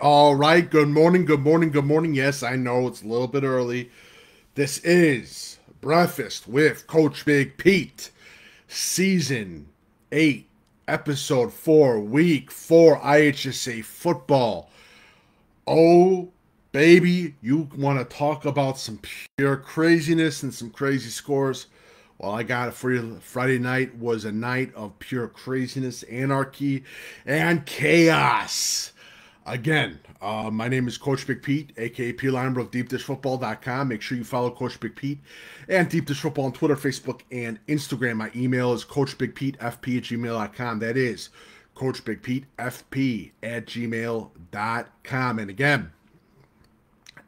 All right, good morning, good morning, good morning. Yes, I know it's a little bit early. This is Breakfast with Coach Big Pete, Season 8, Episode 4, Week 4, IHSA Football. Oh, baby, you want to talk about some pure craziness and some crazy scores? Well, I got it for you. Friday night was a night of pure craziness, anarchy, and chaos. Again, my name is Coach Big Pete, a.k.a. P-Liner of DeepDishFootball.com. Make sure you follow Coach Big Pete and Deep Dish Football on Twitter, Facebook, and Instagram. My email is CoachBigPeteFP@gmail.com. That is CoachBigPeteFP@gmail.com. And again,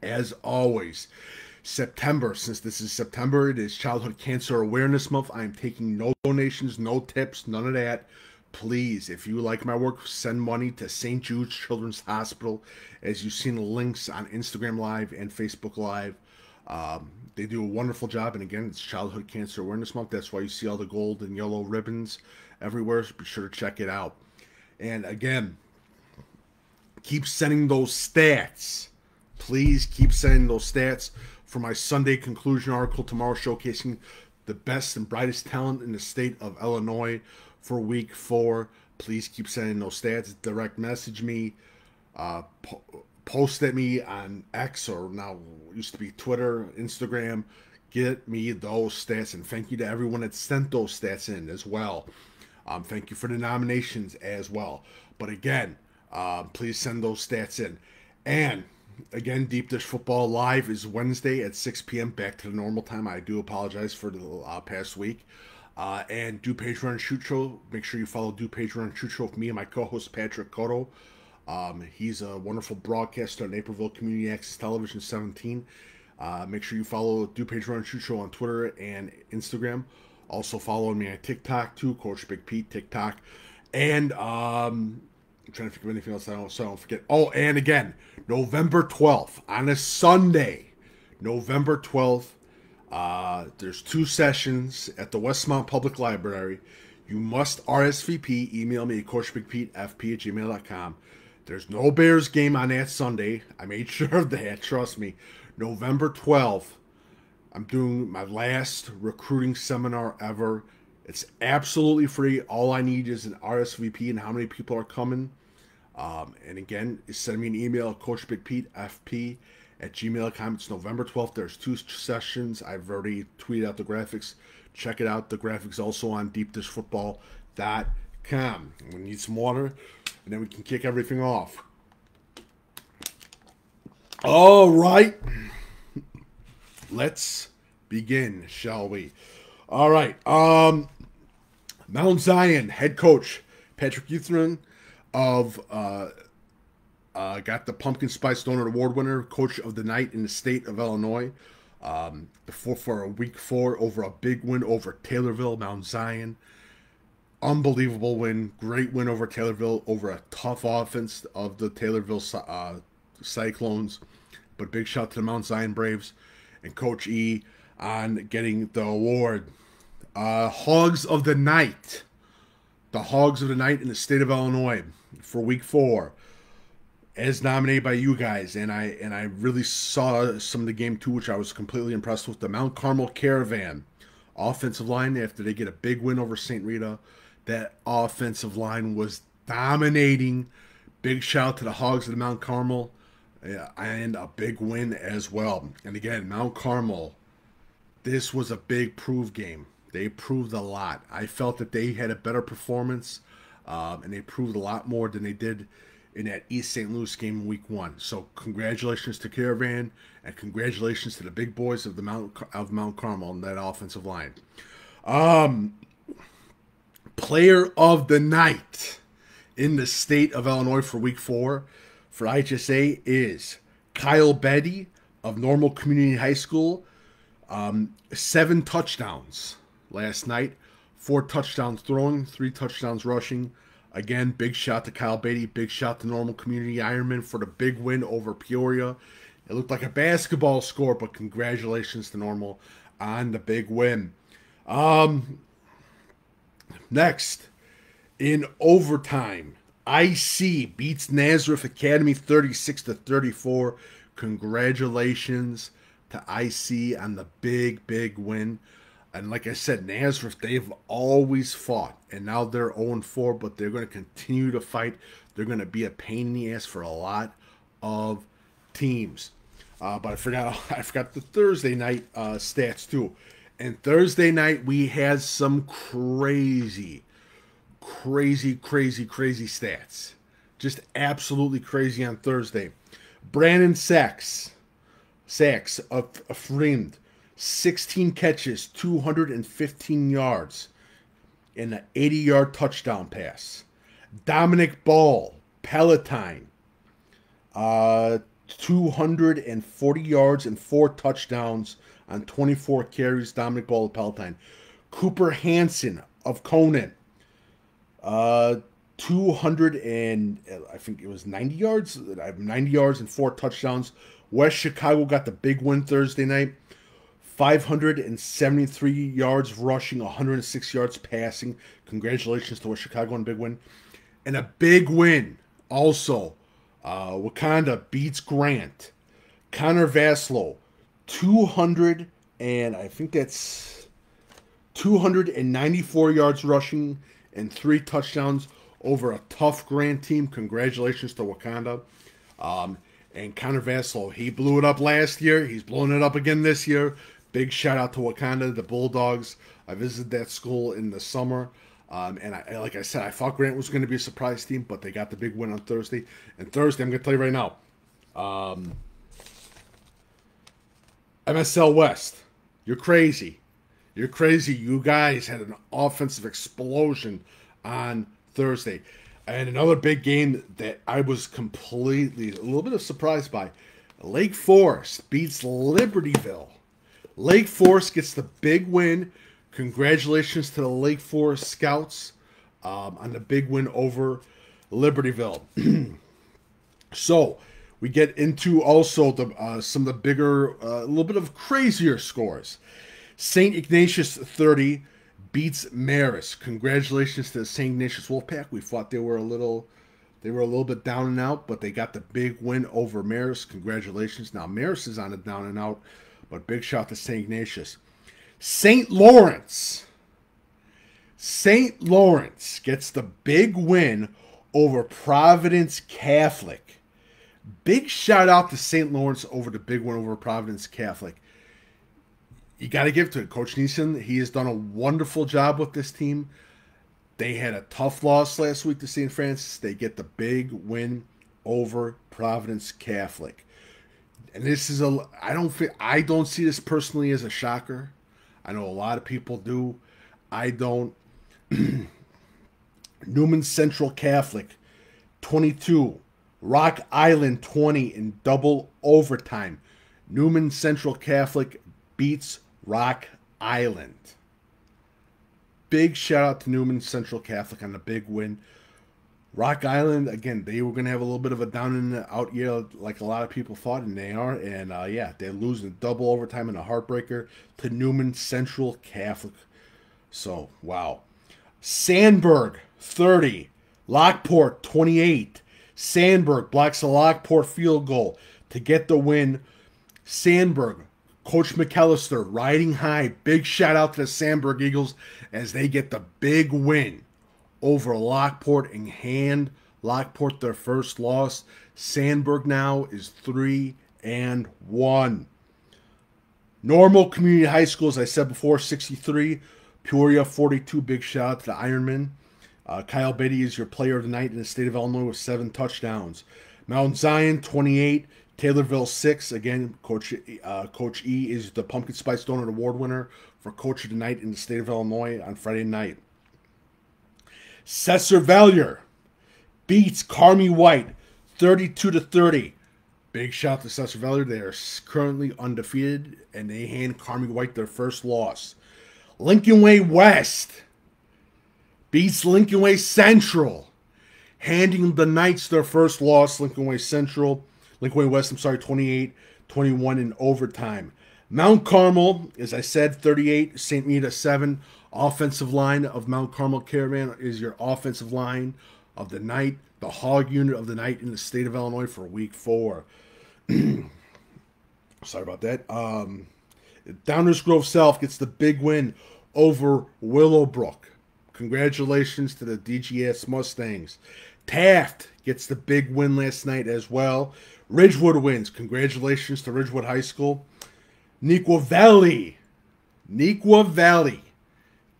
as always, September, since this is September, it is Childhood Cancer Awareness Month. I am taking no donations, no tips, none of that. Please, if you like my work, send money to St. Jude's Children's Hospital. As you've seen the links on Instagram Live and Facebook Live, they do a wonderful job. And again, it's Childhood Cancer Awareness Month. That's why you see all the gold and yellow ribbons everywhere. So be sure to check it out. And again, keep sending those stats. Please keep sending those stats for my Sunday conclusion article tomorrow, showcasing the best and brightest talent in the state of Illinois for week 4. Please keep sending those stats. Direct message me, post at me on X, or now used to be Twitter, Instagram. Get me those stats, and thank you to everyone that sent those stats in as well. Thank you for the nominations as well. But again, please send those stats in. And again, Deep Dish Football Live is Wednesday at 6 p.m. back to the normal time. I do apologize for the past week. And DuPage Run and Shoot Show. Make sure you follow DuPage Run and Shoot Show with me and my co-host Patrick Codo. He's a wonderful broadcaster on Naperville Community Access Television 17. Make sure you follow DuPage Run and Shoot Show on Twitter and Instagram. Also follow me on TikTok too, Coach Big Pete TikTok. And I'm trying to think of anything else so I don't forget. Oh, and again, November 12th on a Sunday, November 12th. There's 2 sessions at the Westmont Public Library. You must RSVP. Email me at CoachBigPeteFP@gmail.com. There's no Bears game on that Sunday. I made sure of that. Trust me. November 12th, I'm doing my last recruiting seminar ever. It's absolutely free. All I need is an RSVP and how many people are coming. And again, send me an email at CoachBigPeteFP@gmail.com. It's November 12th. There's 2 sessions. I've already tweeted out the graphics. Check it out. The graphics also on DeepDishFootball.com. We need some water, and then we can kick everything off. All right. Let's begin, shall we? All right. Mount Zion head coach Patrick Etherton of got the Pumpkin Spice Donut Award winner, Coach of the Night in the state of Illinois. For a week 4 over a big win over Taylorville, Mount Zion. Unbelievable win. Great win over Taylorville, over a tough offense of the Taylorville Cyclones. But big shout to the Mount Zion Braves and Coach E on getting the award. Hogs of the Night. The Hogs of the Night in the state of Illinois for week 4. As nominated by you guys, and I really saw some of the game too, which I was completely impressed with. The Mount Carmel Caravan offensive line, after they get a big win over St. Rita, that offensive line was dominating. Big shout to the Hogs of the Mount Carmel, and a big win as well. And again, Mount Carmel, this was a big prove game. They proved a lot. I felt that they had a better performance, and they proved a lot more than they did in that East St. Louis game in week 1. So congratulations to Caravan, and congratulations to the big boys of Mount Carmel and that offensive line. Player of the night in the state of Illinois for week 4 for IHSA is Kyle Beaty of Normal Community High School. 7 touchdowns last night, 4 touchdowns throwing, 3 touchdowns rushing. Again, big shout to Kyle Beaty, big shout to Normal Community Ironman for the big win over Peoria. It looked like a basketball score, but congratulations to Normal on the big win. Next, in overtime, IC beats Nazareth Academy 36-34. Congratulations to IC on the big, big win. And like I said, Nazareth, they've always fought. And now they're 0-4, but they're going to continue to fight. They're going to be a pain in the ass for a lot of teams. But I forgot the Thursday night stats too. And Thursday night, we had some crazy stats. Just absolutely crazy on Thursday. Brandon Sachs of Fremd, 16 catches, 215 yards, and an 80-yard touchdown pass. Dominic Ball, Palatine, 240 yards and 4 touchdowns on 24 carries. Dominic Ball of Palatine. Cooper Hansen of Conan, 200 and I think it was 90 yards. 90 yards and 4 touchdowns. West Chicago got the big win Thursday night. 573 yards rushing, 106 yards passing. Congratulations to West Chicago on a big win. And a big win also. Wakanda beats Grant. Connor Vaslow, 294 yards rushing and 3 touchdowns over a tough Grant team. Congratulations to Wakanda. And Connor Vaslow, he blew it up last year. He's blowing it up again this year. Big shout out to Wakanda, the Bulldogs. I visited that school in the summer. And like I said, I thought Grant was going to be a surprise team, but they got the big win on Thursday. And Thursday, I'm going to tell you right now, MSL West, you're crazy. You're crazy. You guys had an offensive explosion on Thursday. And another big game that I was completely, a little bit of surprised by. Lake Forest beats Libertyville. Lake Forest gets the big win. Congratulations to the Lake Forest Scouts on the big win over Libertyville. So we get into also some of the bigger, a little bit of crazier scores. St. Ignatius 30 beats Marist. Congratulations to the St. Ignatius Wolfpack. We thought they were a little bit down and out, but they got the big win over Marist. Congratulations. Now Marist is on a down and out, but big shout to St. Ignatius. St. Lawrence gets the big win over Providence Catholic. Big shout out to St. Lawrence over the big win over Providence Catholic. You got to give it to it. Coach Neeson, he has done a wonderful job with this team. They had a tough loss last week to St. Francis. They get the big win over Providence Catholic. And this is I don't see this personally as a shocker. I know a lot of people do. I don't. Newman Central Catholic, 22. Rock Island, 20 in double overtime. Newman Central Catholic beats Rock Island. Big shout out to Newman Central Catholic on the big win. Rock Island, again, they were going to have a little bit of a down and out year like a lot of people thought, and they are. And, yeah, they're losing double overtime in a heartbreaker to Newman Central Catholic. So, wow. Sandburg, 30. Lockport, 28. Sandburg blocks a Lockport field goal to get the win. Sandburg, Coach McAllister riding high. Big shout out to the Sandburg Eagles as they get the big win over Lockport and hand Lockport their first loss. Sandburg now is 3-1. Normal Community High School, as I said before, 63. Peoria, 42. Big shout out to the Ironman. Kyle Beaty is your player of the night in the state of Illinois with 7 touchdowns. Mount Zion, 28. Taylorville, 6. Again, Coach E is the Pumpkin Spice Donut Award winner for Coach of the Night in the state of Illinois on Friday night. Cesar Valier beats Carmi White 32-30. Big shout out to Cesar Valier. They are currently undefeated, and they hand Carmi White their first loss. Lincoln Way West beats Lincoln Way Central, handing the Knights their first loss. Lincoln Way West, 28-21 in overtime. Mount Carmel, as I said, 38, St. Rita 7. Offensive line of Mount Carmel Caravan is your offensive line of the night, the hog unit of the night in the state of Illinois for week 4. Sorry about that. Downers Grove South gets the big win over Willowbrook. Congratulations to the DGS Mustangs. Taft gets the big win last night as well. Ridgewood wins. Congratulations to Ridgewood High School. Neuqua Valley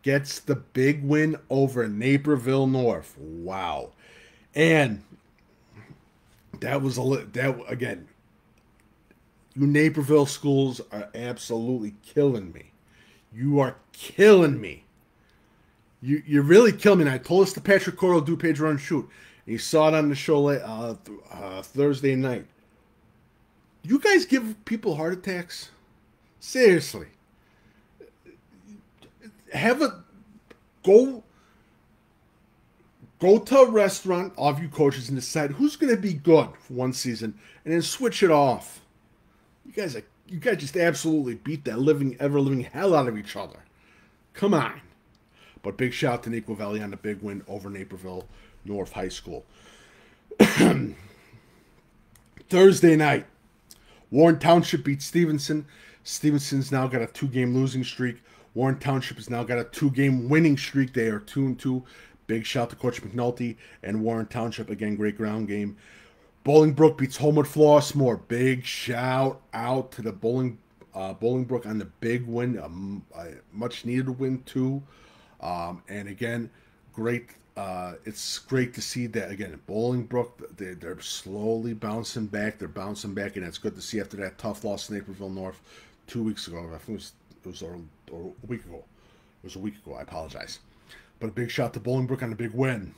gets the big win over Naperville North. Wow. And again, you Naperville schools are absolutely killing me. You are killing me. You're really killing me. And I told this to Patrick Codo, DuPage Run Shoot. And he saw it on the show Thursday night. You guys give people heart attacks? Seriously. Go to a restaurant, all of you coaches, and decide who's going to be good for one season, and then switch it off. You guys just absolutely beat that ever living hell out of each other. Come on. But big shout out to Neuqua Valley on the big win over Naperville North High School. Thursday night, Warren Township beats Stevenson. Stevenson's now got a 2-game losing streak. Warren Township has now got a 2-game winning streak. They are 2-2. Big shout to Coach McNulty and Warren Township. Again, great ground game. Bolingbrook beats Homewood Flossmoor. Big shout out to the Bolingbrook on the big win. A much needed win too. And again, great. It's great to see that again. Bolingbrook, they're slowly bouncing back. They're bouncing back, and it's good to see after that tough loss to Naperville North 2 weeks ago. I think it was a week ago. It was a week ago. I apologize. But a big shout to Bolingbrook on a big win.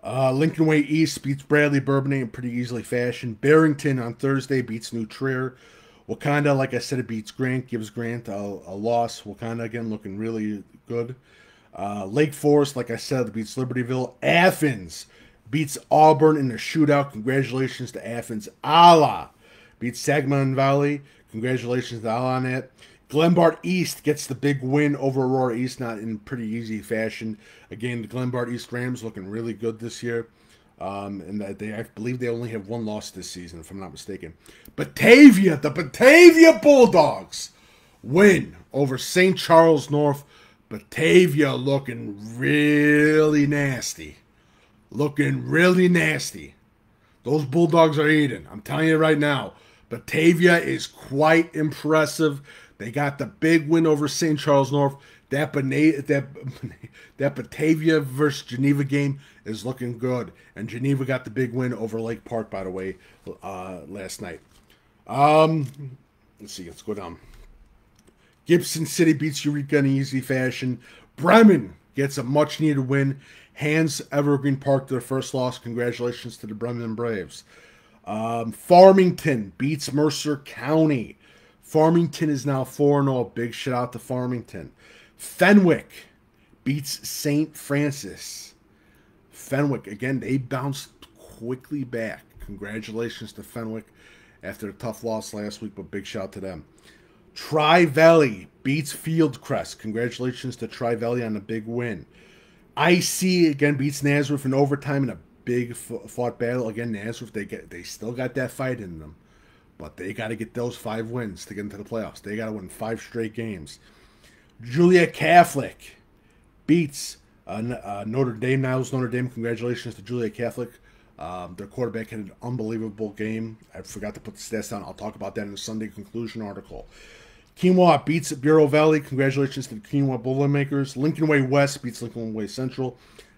Lincoln Way East beats Bradley Bourbonnais in pretty easily fashion. Barrington on Thursday beats New Trier. Wakanda, like I said, it beats Grant, gives Grant a loss. Wakanda, again, looking really good. Lake Forest, like I said, beats Libertyville. Athens beats Auburn in the shootout. Congratulations to Athens. Ala beats Sangamon Valley. Congratulations to Ala on that. Glenbard East gets the big win over Aurora East, not in pretty easy fashion. Again, the Glenbard East Rams looking really good this year. And I believe they only have 1 loss this season, if I'm not mistaken. Batavia, the Batavia Bulldogs win over St. Charles North. Batavia looking really nasty. Looking really nasty. Those Bulldogs are eating. I'm telling you right now. Batavia is quite impressive. They got the big win over St. Charles North. That Batavia versus Geneva game is looking good. And Geneva got the big win over Lake Park, by the way, last night. Let's see. Let's go down. Gibson City beats Eureka in easy fashion. Bremen gets a much-needed win. Hands Evergreen Park to their first loss. Congratulations to the Bremen Braves. Farmington beats Mercer County. Farmington is now 4-0. Big shout out to Farmington. Fenwick beats St. Francis. Fenwick, again, they bounced quickly back. Congratulations to Fenwick after a tough loss last week, but big shout out to them. Tri-Valley beats Fieldcrest. Congratulations to Tri-Valley on a big win. IC, again, beats Nazareth in overtime in a big fought battle. Again, Nazareth, they still got that fight in them. But they got to get those 5 wins to get into the playoffs. They got to win 5 straight games. Julia Catholic beats Notre Dame. Niles Notre Dame. Congratulations to Julia Catholic Their quarterback had an unbelievable game. I forgot to put the stats down. I'll talk about that in the Sunday conclusion article. Quinoa beats Bureau Valley. Congratulations to the Quinoa Boilermakers. Lincoln Way West beats Lincoln Way Central.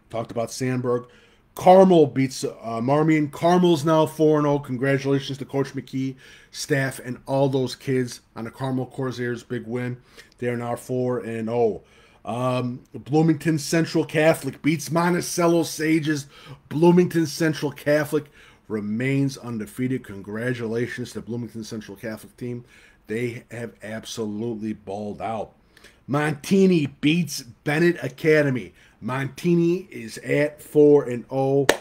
Talked about Sandburg. Carmel beats Marmion. Carmel's now 4-0. Congratulations to Coach McKee, staff, and all those kids on the Carmel Corsairs. Big win. They are now 4-0. Bloomington Central Catholic beats Monticello Sages. Bloomington Central Catholic remains undefeated. Congratulations to the Bloomington Central Catholic team. They have absolutely balled out. Montini beats Bennett Academy. Montini is at 4-0.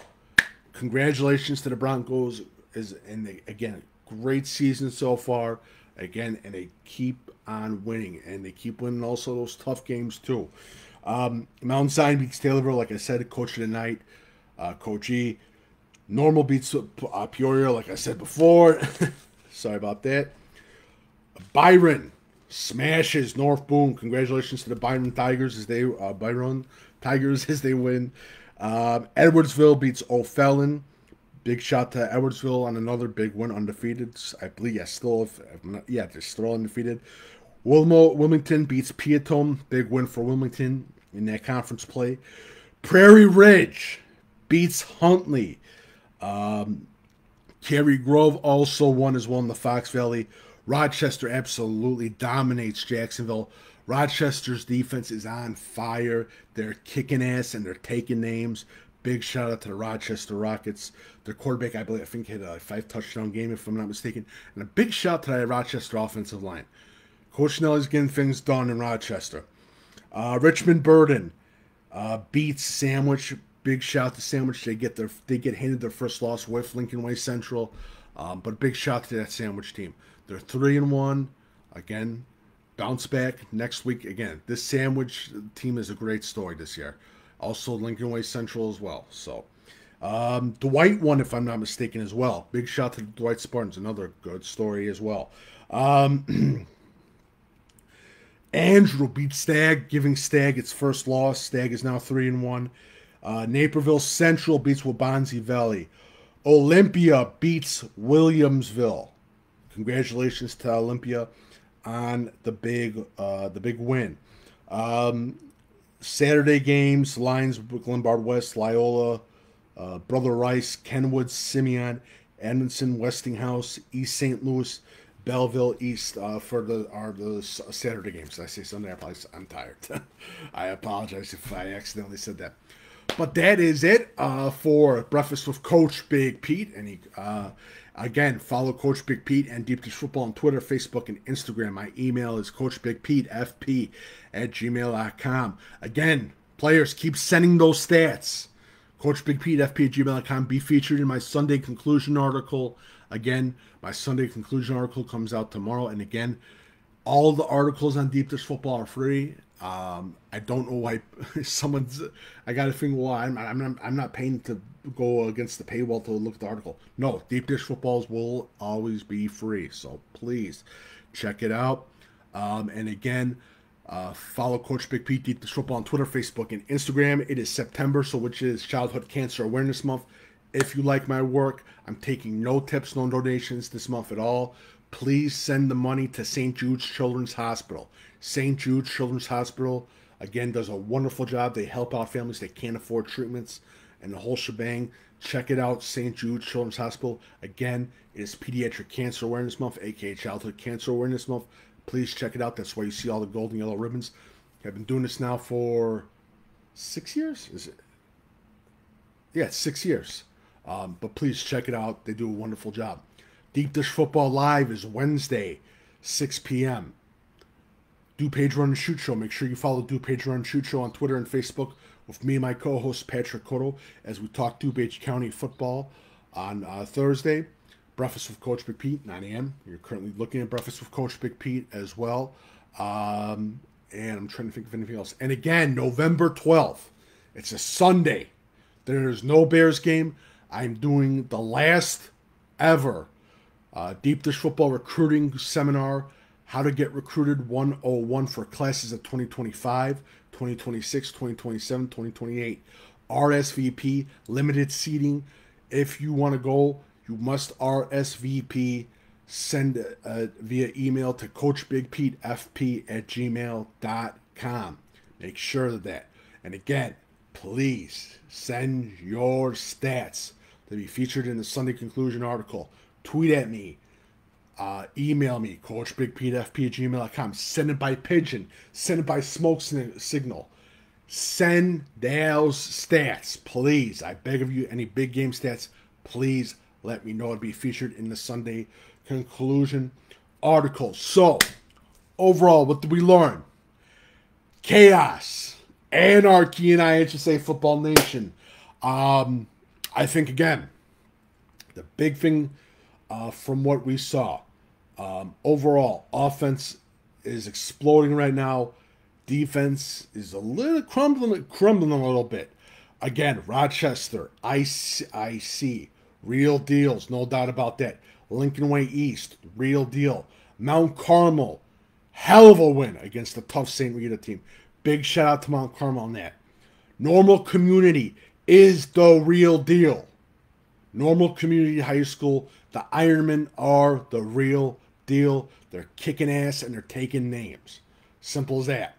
Congratulations to the Broncos. Again, great season so far. Again, and they keep on winning. And they keep winning also those tough games too. Mount Zion beats Taylorville, like I said, coach of the night. Coach E. Normal beats Peoria, like I said before. Sorry about that. Byron smashes North Boone. Congratulations to the Byron Tigers as they win. Edwardsville beats O'Fallon. Big shot to Edwardsville on another big win, undefeated. I believe, they're still undefeated. Wilmington beats Peatone. Big win for Wilmington in that conference play. Prairie Ridge beats Huntley. Cary Grove also won as well in the Fox Valley. Rochester absolutely dominates Jacksonville. Rochester's defense is on fire. They're kicking ass and they're taking names. Big shout out to the Rochester Rockets. Their quarterback, I think, had a 5-touchdown game, if I'm not mistaken. And a big shout to the Rochester offensive line. Coach Nelly's getting things done in Rochester. Richmond Burden beats Sandwich. Big shout to Sandwich. They get handed their first loss with Lincoln Way Central. But big shout to that Sandwich team. They're 3-1. Again, bounce back next week. Again, this Sandwich team is a great story this year. Also, Lincoln Way Central as well. So, Dwight won, if I'm not mistaken, as well. Big shout to the Dwight Spartans. Another good story as well. Andrew beats Stagg, giving Stagg its first loss. Stagg is now 3-1. Naperville Central beats Waubonsie Valley. Olympia beats Williamsville. Congratulations to Olympia on the big win. Saturday games: Lions, Glenbard West, Loyola, Brother Rice, Kenwood, Simeon, Edmondson, Westinghouse, East St. Louis, Belleville East for the Saturday games. Did I say Sunday? I'm tired. I apologize if I accidentally said that. But that is it for Breakfast with Coach Big Pete. And again, follow Coach Big Pete and Deep Dish Football on Twitter, Facebook, and Instagram. My email is coachbigpetefp@gmail.com. Again, players, keep sending those stats. CoachBigPeteFP@gmail.com. Be featured in my Sunday conclusion article. Again, my Sunday conclusion article comes out tomorrow. And again, all the articles on Deep Dish Football are free. I don't know why I got to think, well, I'm not paying to go against the paywall to look at the article. No, Deep Dish Footballs will always be free. So please check it out. And again, follow Coach Big Pete, Deep Dish Football on Twitter, Facebook, and Instagram. It is September, which is Childhood Cancer Awareness Month. If you like my work, I'm taking no tips, no donations this month at all. Please send the money to St. Jude's Children's Hospital. St. Jude's Children's Hospital, again, does a wonderful job. They help out families that can't afford treatments and the whole shebang. Check it out, St. Jude's Children's Hospital. Again, it is Pediatric Cancer Awareness Month, aka Childhood Cancer Awareness Month. Please check it out. That's why you see all the gold and yellow ribbons. I've been doing this now for 6 years? Is it? Yeah, it's 6 years. But please check it out. They do a wonderful job. Deep Dish Football Live is Wednesday, 6 p.m. DuPage Run and Shoot Show. Make sure you follow DuPage Run and Shoot Show on Twitter and Facebook with me and my co-host Patrick Codo as we talk DuPage County football on Thursday. Breakfast with Coach Big Pete, 9 a.m. You're currently looking at Breakfast with Coach Big Pete as well. And I'm trying to think of anything else. And again, November 12th. It's a Sunday. There's no Bears game. I'm doing the last ever Deep Dish Football Recruiting Seminar. How to get recruited 101 for classes of 2025, 2026, 2027, 2028. RSVP, limited seating. If you want to go, you must RSVP. Send via email to coachbigpetefp@gmail.com. Make sure of that. And again, please send your stats to be featured in the Sunday conclusion article. Tweet at me. Email me, coachbigpetefp@gmail.com. Send it by pigeon. Send it by smoke signal. Send those stats, please. I beg of you, any big game stats, please let me know. It'll be featured in the Sunday conclusion article. So, overall, what did we learn? Chaos, anarchy in IHSA Football Nation. I think, again, the big thing from what we saw, overall, offense is exploding right now. Defense is a little crumbling a little bit. Again, Rochester, IC, real deals, no doubt about that. Lincoln Way East, real deal. Mount Carmel, hell of a win against the tough St. Rita team. Big shout out to Mount Carmel on that. Normal Community is the real deal. Normal Community High School, the Ironmen are the real deal. They're kicking ass and they're taking names. Simple as that.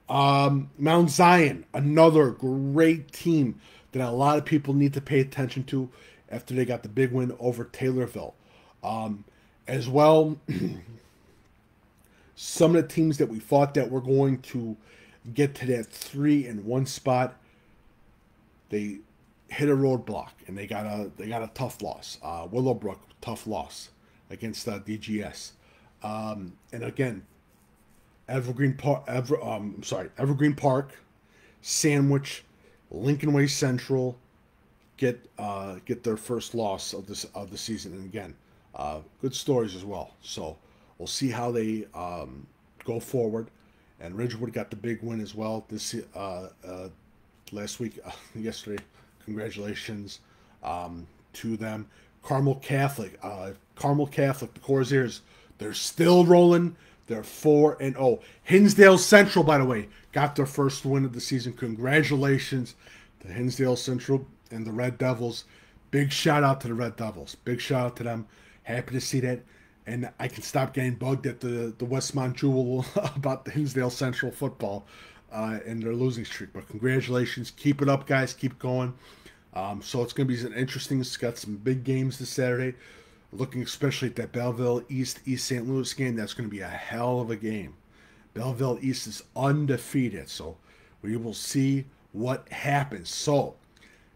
Mount Zion, another great team that a lot of people need to pay attention to after they got the big win over Taylorville. As well, some of the teams that we thought that were going to get to that 3-1 spot, they hit a roadblock and they got a tough loss. Willowbrook, tough loss against DGS. And again, Evergreen Park, Sandwich, Lincoln Way Central get their first loss of the season, and again, good stories as well. So we'll see how they go forward. And Ridgewood got the big win as well this last week, yesterday. Congratulations to them. Carmel Catholic, the Corsairs, they're still rolling. They're 4-0. Hinsdale Central, by the way, got their first win of the season. Congratulations to Hinsdale Central and the Red Devils. Big shout out to the Red Devils. Big shout out to them. Happy to see that. And I can stop getting bugged at the Westmont Jewel about the Hinsdale Central football and their losing streak. But congratulations. Keep it up, guys. Keep going. So it's going to be an interesting. It's got some big games this Saturday. Looking especially at that Belleville East St. Louis game. That's going to be a hell of a game. Belleville East is undefeated. So we will see what happens. So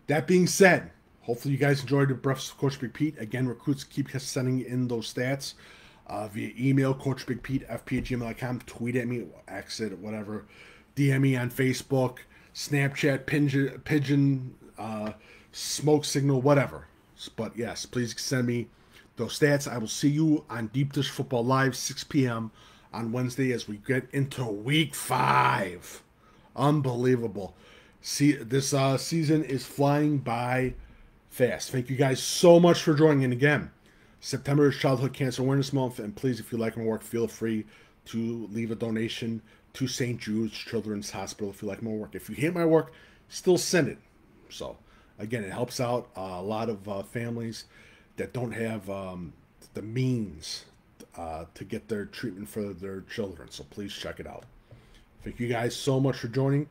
that being said, hopefully you guys enjoyed the Breakfast with Coach Big Pete. Again, recruits keep sending in those stats via email, coachbigpetefp@gmail.com. Tweet at me, exit, whatever. DM me on Facebook, Snapchat, Pigeon, Smoke Signal, whatever. But yes, please send me those stats. I will see you on Deep Dish Football Live, 6 p.m. on Wednesday as we get into Week 5. Unbelievable. See, this season is flying by fast. Thank you guys so much for joining in again. September is Childhood Cancer Awareness Month, and please, if you like my work, feel free to leave a donation to St. Jude's Children's Hospital if you like my work. If you hate my work, still send it. So, again, it helps out a lot of families that don't have the means to get their treatment for their children. So please check it out. Thank you guys so much for joining.